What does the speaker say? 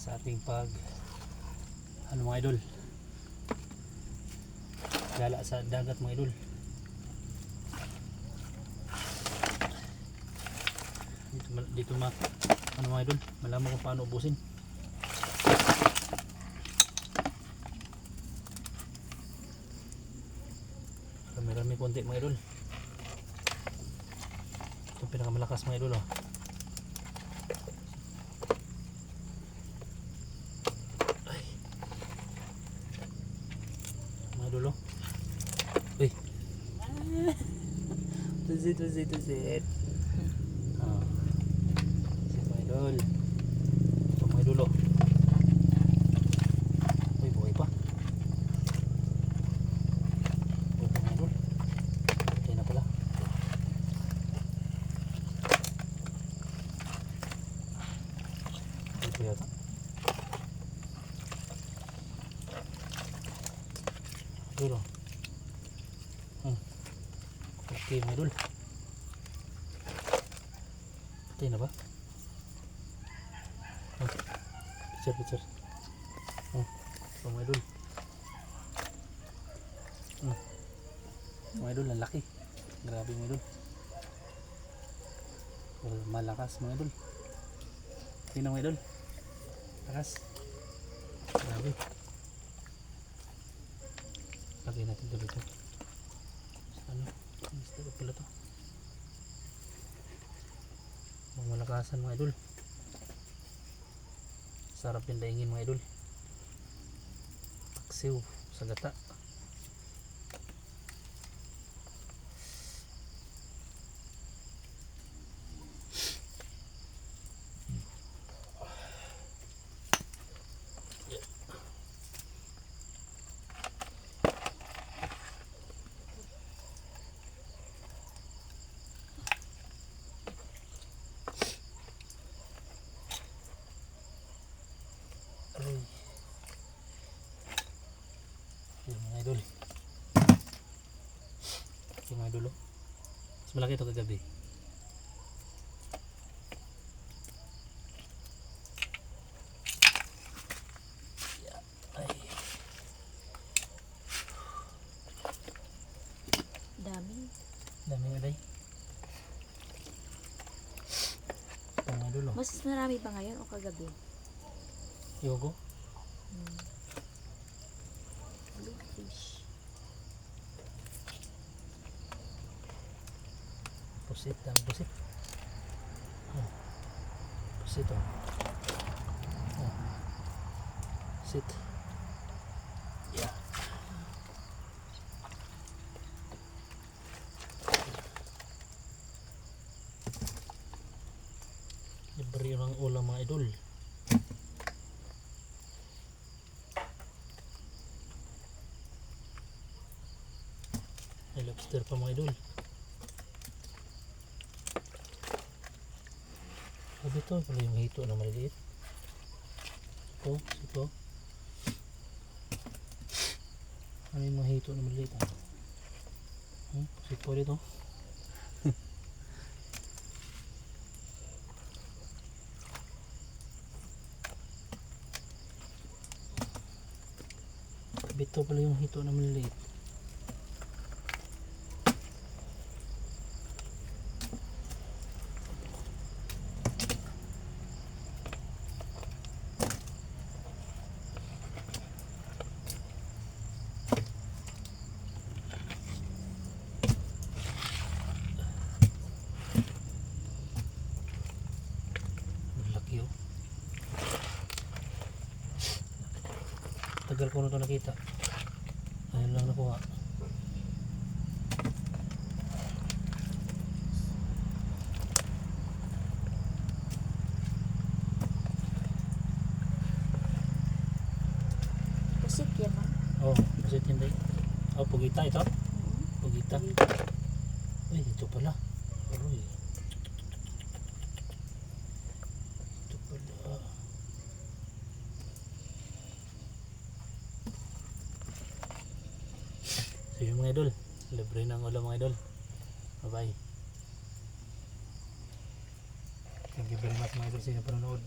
sa ating ano mga idol, gala sa dagat mga idol. Dito ano mga idol, malaman kung paano ubusin. Rami-rami konti mga idol. Ito pinakamalakas mga idol, oh. Ay. Mga idol, oh. Uy. Tuzit. Oh. Mga idol. Ito mga idol, oh. Uy, buhay pa. Yata. Dulu. Oke, medul. Patay na ba? Picture. Medul. Medul, ang laki. Grabe medul. Malakas medul. Tingnan medul. Lakas. Grabe. Lagay natin dito ito. Ano? Gusto ko pala ito. Malakasan mga idol. Sarap yung daingin mga idol. Paksiw sa gata. Mga idol. Ito mga idol, oh. Mas malaki ito kagabi. Ay. Daming aday. Ito mga idol, oh. Mas marami pa ngayon o kagabi? Yogo. Bluefish. Pusit, dami pusit. Pusit, oh. Pusit. Yeah. Libre yung ulam mga idol. May lobster pa mga idol. Sabi ito pala yung hito na maliliit. Ito. Ano yung mga hito na maliliit? Sito dito. Sabi ito pala yung hito na maliliit. Tagal ko na ito nakita. Ayun lang nakuha. Pusit yan, ha? Oh, pusit hindi. Oh, pugita ito. Pugita. Uy, ito pala. Aroy. Ito pala. So yun mga idol, libre ng ulam mga idol. Bye bye. Thank you very much mga idol sa inyong panonood.